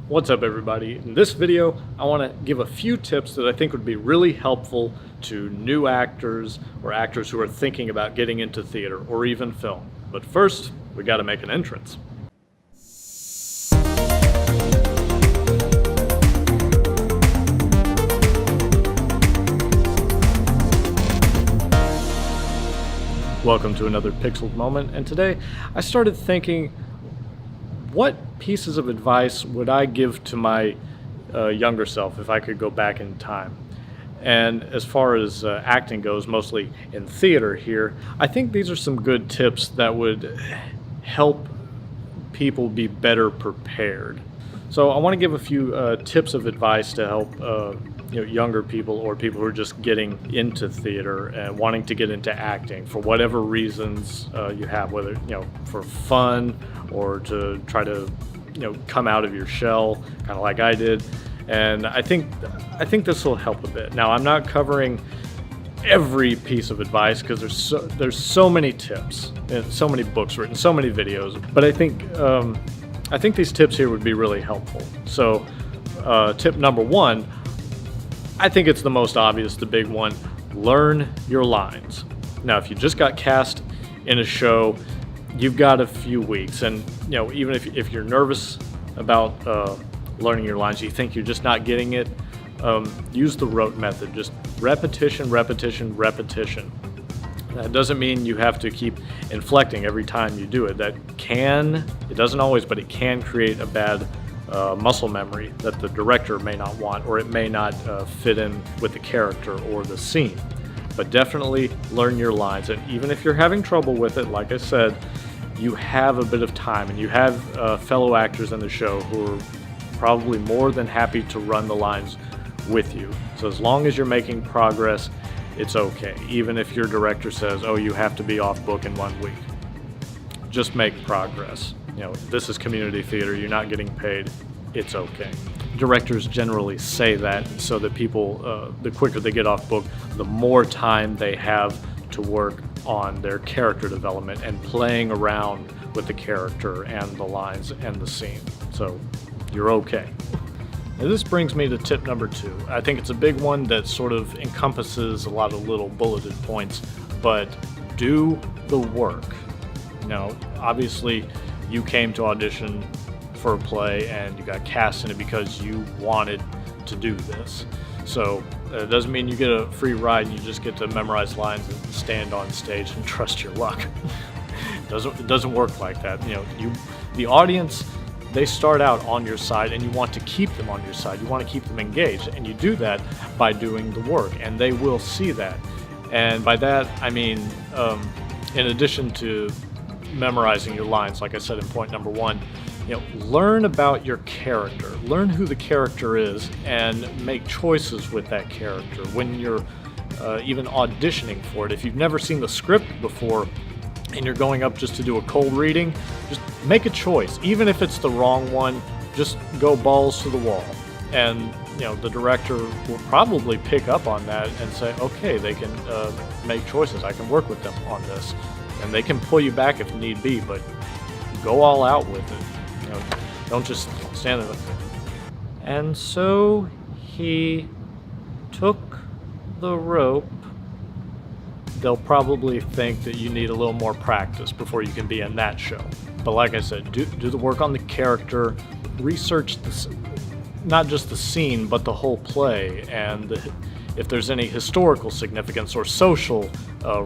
What's up, everybody? In this video, I want to give a few tips that I think would be really helpful to new actors or actors who are thinking about getting into theater or even film. But first, we got to make an entrance. Welcome to another Pixeled Moment, and today I started thinking, what pieces of advice would I give to my younger self if I could go back in time? And as far as acting goes, mostly in theater here, I think these are some good tips that would help people be better prepared. So I want to give a few tips of advice to help younger people or people who are just getting into theater and wanting to get into acting for whatever reasons you have, whether for fun or to try to come out of your shell, kind of like I did. And I think this will help a bit. Now, I'm not covering every piece of advice because there's so many tips and so many books written, so many videos. But I think these tips here would be really helpful. So tip number one, I think it's the most obvious, the big one: learn your lines. Now, if you just got cast in a show, you've got a few weeks, and even if you're nervous about learning your lines, you think you're just not getting it, use the rote method. Just repetition, repetition, repetition. That doesn't mean you have to keep inflecting every time you do it. It doesn't always, but it can create a bad muscle memory that the director may not want, or it may not fit in with the character or the scene. But definitely learn your lines, and even if you're having trouble with it, like I said, you have a bit of time, and you have fellow actors in the show who are probably more than happy to run the lines with you. So as long as you're making progress, it's okay. Even if your director says, oh, you have to be off book in 1 week, just make progress. This is community theater, you're not getting paid, it's okay. Directors generally say that so that people, the quicker they get off book, the more time they have to work on their character development and playing around with the character and the lines and the scene. So you're okay. Now, this brings me to tip number two. I think it's a big one that sort of encompasses a lot of little bulleted points, but do the work. Obviously you came to audition for a play and you got cast in it because you wanted to do this. So it doesn't mean you get a free ride and you just get to memorize lines and stand on stage and trust your luck. It doesn't work like that. The audience, they start out on your side, and you want to keep them on your side. You want to keep them engaged, and you do that by doing the work, and they will see that. And by that, I mean, in addition to memorizing your lines, like I said in point number one, learn about your character. Learn who the character is and make choices with that character when you're even auditioning for it. If you've never seen the script before and you're going up just to do a cold reading, just make a choice. Even if it's the wrong one, just go balls to the wall. And the director will probably pick up on that and say, okay, they can make choices. I can work with them on this. And they can pull you back if need be, but go all out with it. Don't just stand there. And so he took the rope. They'll probably think that you need a little more practice before you can be in that show. But like I said, do the work on the character, research not just the scene, but the whole play, and if there's any historical significance or social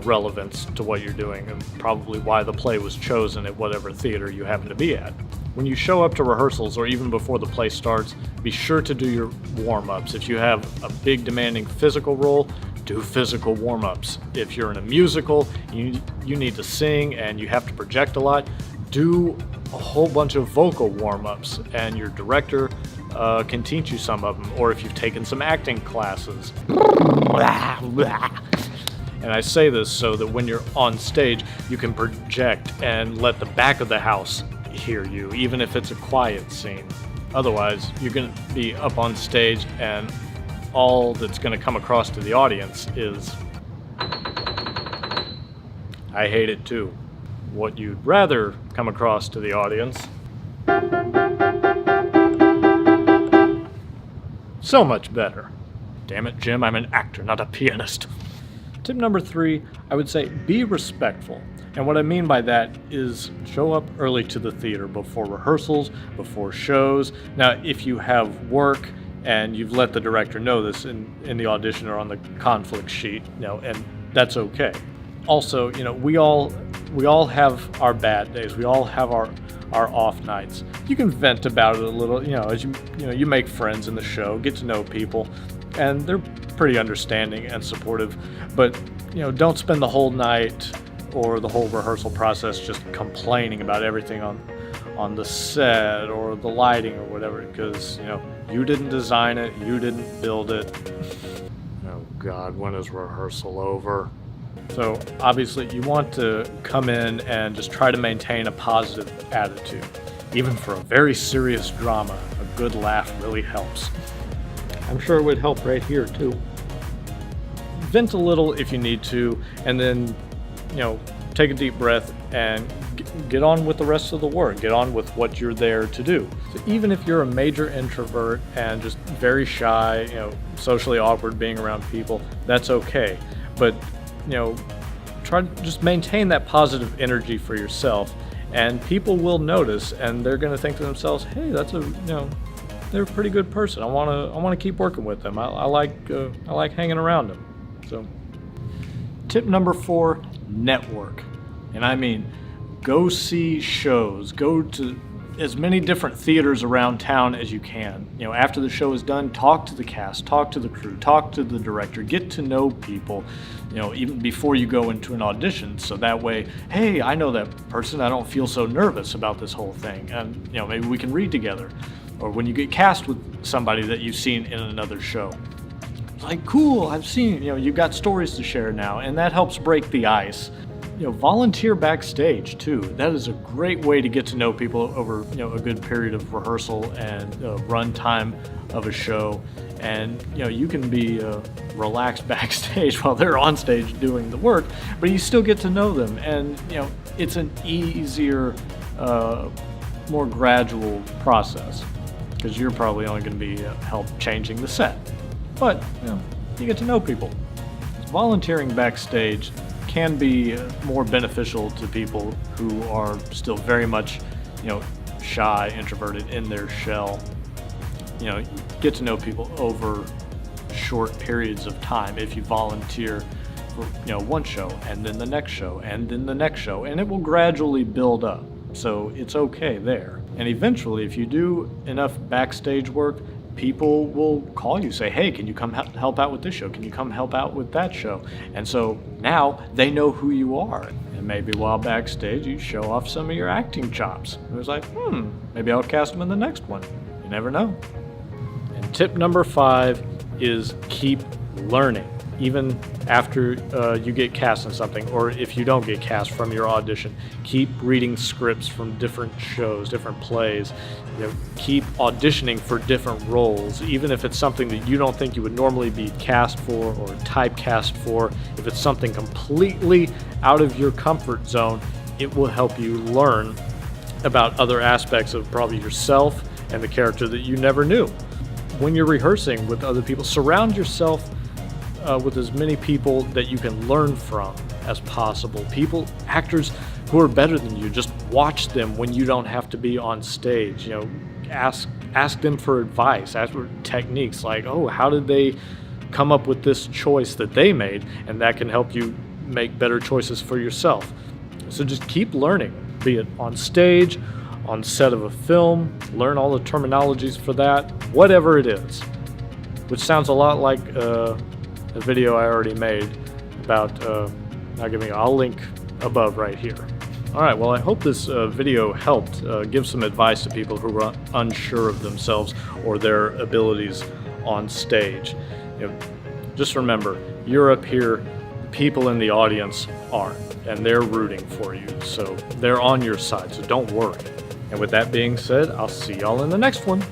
relevance to what you're doing, and probably why the play was chosen at whatever theater you happen to be at. When you show up to rehearsals or even before the play starts, be sure to do your warm-ups. If you have a big demanding physical role, do physical warm-ups. If you're in a musical, you need to sing and you have to project a lot, do a whole bunch of vocal warm-ups, and your director can teach you some of them, or if you've taken some acting classes. And I say this so that when you're on stage, you can project and let the back of the house hear you, even if it's a quiet scene. Otherwise, you're going to be up on stage and all that's going to come across to the audience is, I hate it too. What you'd rather come across to the audience So much better. Damn it, Jim, I'm an actor, not a pianist. Tip number 3, I would say be respectful. And what I mean by that is show up early to the theater before rehearsals, before shows. Now, if you have work and you've let the director know this in the audition or on the conflict sheet, and that's okay. Also, we all have our bad days. We all have our off nights. You can vent about it a little, as you make friends in the show, get to know people, and they're pretty understanding and supportive. But don't spend the whole night or the whole rehearsal process just complaining about everything on the set or the lighting or whatever, because you didn't design it, you didn't build it. Oh God, when is rehearsal over? So obviously you want to come in and just try to maintain a positive attitude. Even for a very serious drama, a good laugh really helps. I'm sure it would help right here too. Vent a little if you need to, and then take a deep breath and get on with the rest of the work. Get on with what you're there to do. So even if you're a major introvert and just very shy, socially awkward being around people, that's okay. But try to just maintain that positive energy for yourself, and people will notice, and they're going to think to themselves, "Hey, they're a pretty good person. I want to keep working with them. I like hanging around them." So, tip number 4: network. And I mean, go see shows. Go to as many different theaters around town as you can. After the show is done, talk to the cast, talk to the crew, talk to the director, get to know people, even before you go into an audition. So that way, hey, I know that person, I don't feel so nervous about this whole thing. And, maybe we can read together. Or when you get cast with somebody that you've seen in another show. It's like, cool, I've seen, you've got stories to share now, and that helps break the ice. Volunteer backstage too. That is a great way to get to know people over, a good period of rehearsal and run time of a show. And, you can be relaxed backstage while they're on stage doing the work, but you still get to know them. And, it's an easier, more gradual process, because you're probably only going to be help changing the set. But, you get to know people. Volunteering backstage can be more beneficial to people who are still very much, shy, introverted, in their shell. Get to know people over short periods of time if you volunteer for, one show, and then the next show, and then the next show, and it will gradually build up. So it's okay there. And eventually, if you do enough backstage work, people will call you, say, hey, can you come help out with this show? Can you come help out with that show? And so now they know who you are. And maybe while backstage, you show off some of your acting chops. And it was like, maybe I'll cast them in the next one. You never know. And tip number 5 is keep learning. Even after you get cast in something, or if you don't get cast from your audition, keep reading scripts from different shows, different plays. Keep auditioning for different roles, even if it's something that you don't think you would normally be cast for or typecast for. If it's something completely out of your comfort zone, it will help you learn about other aspects of probably yourself and the character that you never knew. When you're rehearsing with other people, surround yourself with as many people that you can learn from as possible. Actors who are better than you, just watch them when you don't have to be on stage. Ask them for advice, ask for techniques, like, oh, how did they come up with this choice that they made? And that can help you make better choices for yourself. So just keep learning, be it on stage, on set of a film, learn all the terminologies for that, whatever it is. Which sounds a lot like a video I already made about, I'll link above right here. All right, well, I hope this video helped give some advice to people who are unsure of themselves or their abilities on stage. Just remember, you're up here, people in the audience aren't, and they're rooting for you, so they're on your side, so don't worry. And with that being said, I'll see y'all in the next one.